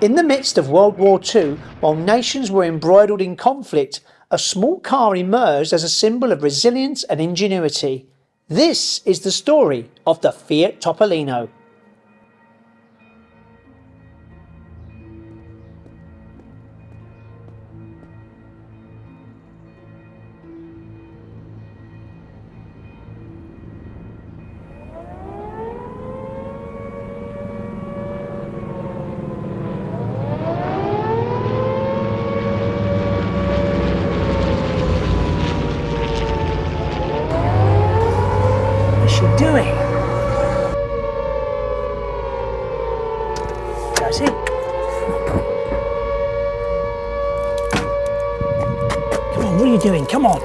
In the midst of World War II, while nations were embroiled in conflict, a small car emerged as a symbol of resilience and ingenuity. This is the story of the Fiat Topolino. What's she doing? That's it. Come on, what are you doing? Come on.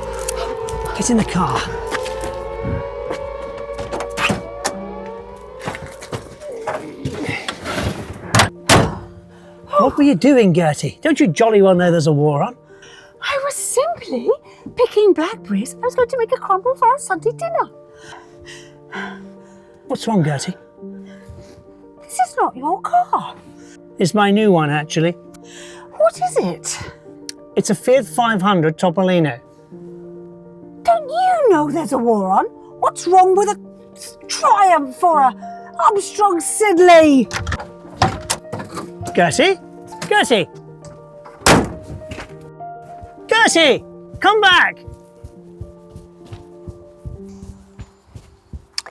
Get in the car. What were you doing, Gertie? Don't you jolly well know there's a war on? I was simply picking blackberries. I was going to make a crumble for our Sunday dinner. What's wrong, Gertie? This is not your car. It's my new one, actually. What is it? It's a Fiat 500 Topolino. Don't you know there's a war on? What's wrong with a Triumph or a Armstrong Siddeley? Gertie? Gertie! Gertie! Come back!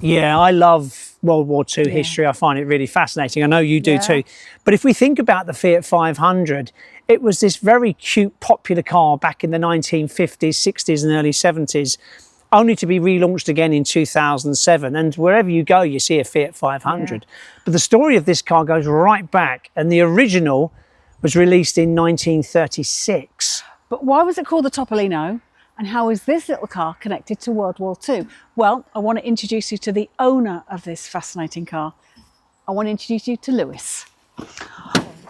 Yeah, I love World War II history. I find it really fascinating. I know you do too. But if we think about the Fiat 500, it was this very cute, popular car back in the 1950s, 60s and early 70s, only to be relaunched again in 2007. And wherever you go, you see a Fiat 500. But the story of this car goes right back, and the original was released in 1936. But why was it called the Topolino? And how is this little car connected to World War II? Well, I want to introduce you to the owner of this fascinating car. I want to introduce you to Lewis.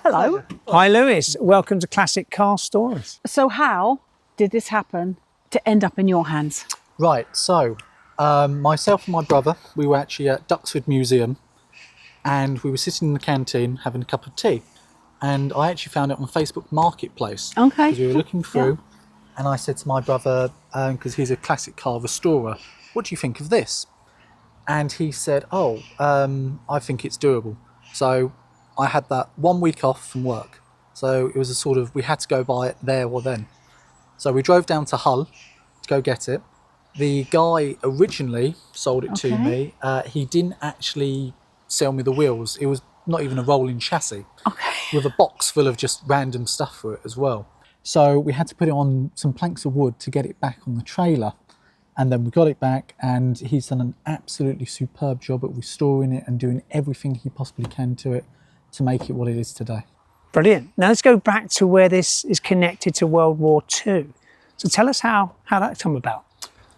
Hello. Hi, Lewis. Welcome to Classic Car Stories. So how did this happen to end up in your hands? Right, so myself and my brother, we were actually at Duxford Museum, and we were sitting in the canteen having a cup of tea. And I actually found it on Facebook Marketplace. Okay. Because we were looking through. And I said to my brother, because he's a classic car restorer, what do you think of this? And he said, oh, I think it's doable. So I had that 1 week off from work. So it was a sort of, we had to go buy it there or then. So we drove down to Hull to go get it. The guy originally sold it to me. He didn't actually sell me the wheels. It was not even a rolling chassis. With a box full of just random stuff for it as well. So we had to put it on some planks of wood to get it back on the trailer. And then we got it back, and he's done an absolutely superb job at restoring it and doing everything he possibly can to it to make it what it is today. Brilliant. Now let's go back to where this is connected to World War II. So tell us how that come about.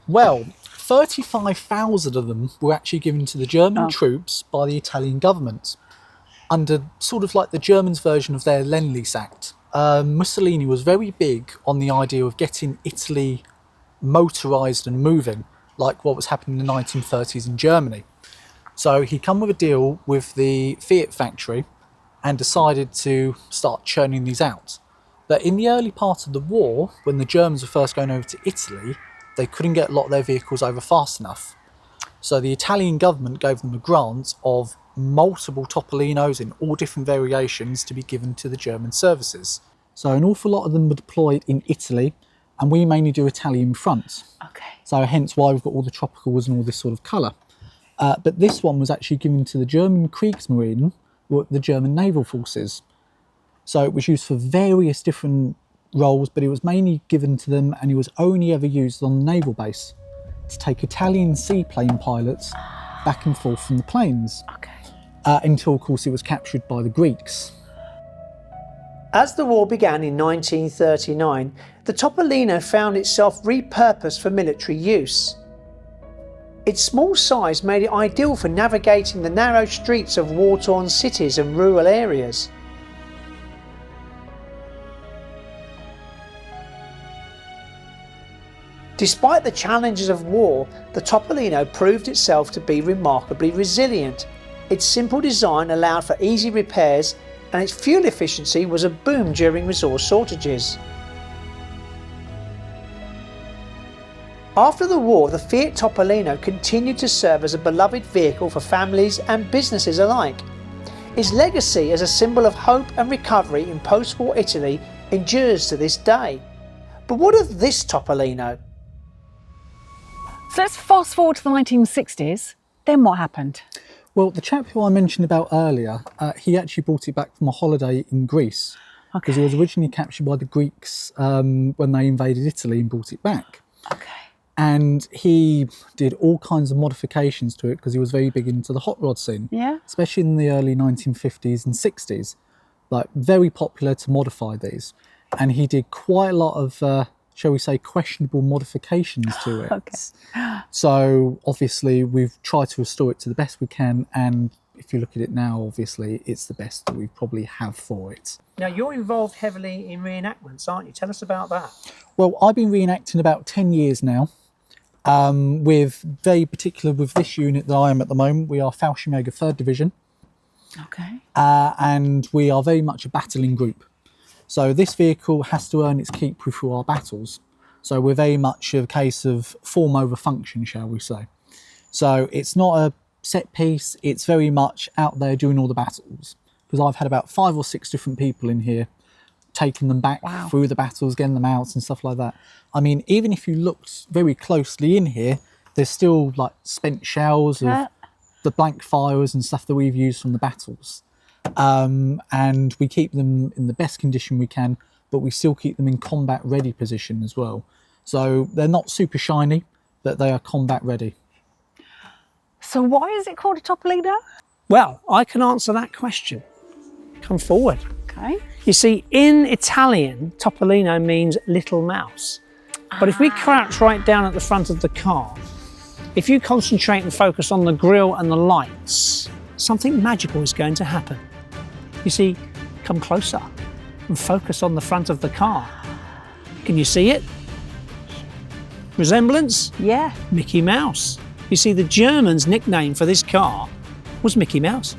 Well, 35,000 of them were actually given to the German troops by the Italian government under sort of like the Germans' version of their Lend-Lease Act. Mussolini was very big on the idea of getting Italy motorised and moving, like what was happening in the 1930s in Germany. So he come with a deal with the Fiat factory and decided to start churning these out. But in the early part of the war, when the Germans were first going over to Italy, they couldn't get a lot of their vehicles over fast enough. So the Italian government gave them a grant of multiple Topolinos in all different variations to be given to the German services. So an awful lot of them were deployed in Italy, and we mainly do Italian front. So hence why we've got all the tropicals and all this sort of colour. But this one was actually given to the German Kriegsmarine, or the German naval forces. So it was used for various different roles, but it was mainly given to them, and it was only ever used on the naval base to take Italian seaplane pilots back and forth from the planes. Until, of course, it was captured by the Greeks. As the war began in 1939, the Topolino found itself repurposed for military use. Its small size made it ideal for navigating the narrow streets of war-torn cities and rural areas. Despite the challenges of war, the Topolino proved itself to be remarkably resilient. Its simple design allowed for easy repairs, and its fuel efficiency was a boom during resource shortages. After the war, the Fiat Topolino continued to serve as a beloved vehicle for families and businesses alike. Its legacy as a symbol of hope and recovery in post-war Italy endures to this day. But what of this Topolino? So let's fast forward to the 1960s. Then what happened? Well, the chap who I mentioned about earlier, he actually brought it back from a holiday in Greece. Because he was originally captured by the Greeks when they invaded Italy and brought it back. Okay. And he did all kinds of modifications to it because he was very big into the hot rod scene. Yeah. Especially in the early 1950s and 60s. Like, very popular to modify these. And he did quite a lot of, shall we say, questionable modifications to it. Okay. So, obviously, we've tried to restore it to the best we can. And if you look at it now, obviously, it's the best that we probably have for it. Now, you're involved heavily in reenactments, aren't you? Tell us about that. Well, I've been reenacting about 10 years now. With very particular with this unit that I am at the moment, we are Fallschirmjäger 3rd Division. Okay. And we are very much a battling group. So this vehicle has to earn its keep through our battles. So we're very much a case of form over function, shall we say. So it's not a set piece, it's very much out there doing all the battles. Because I've had about 5 or 6 different people in here taking them back through the battles, getting them out and stuff like that. I mean, even if you looked very closely in here, there's still like spent shells of the blank fires and stuff that we've used from the battles. And we keep them in the best condition we can, but we still keep them in combat ready position as well. So they're not super shiny, but they are combat ready. So why is it called a Topolino? Well, I can answer that question. Come forward. Okay. You see, in Italian, Topolino means little mouse. But if we crouch right down at the front of the car, if you concentrate and focus on the grille and the lights, something magical is going to happen. You see, come closer and focus on the front of the car. Can you see it? Resemblance? Yeah. Mickey Mouse. You see, the Germans' nickname for this car was Mickey Mouse.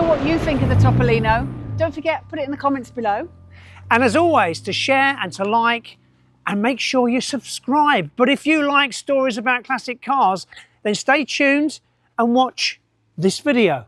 What you think of the Topolino. Don't forget, put it in the comments below. And as always, to share and to like and make sure you subscribe. But if you like stories about classic cars, then stay tuned and watch this video.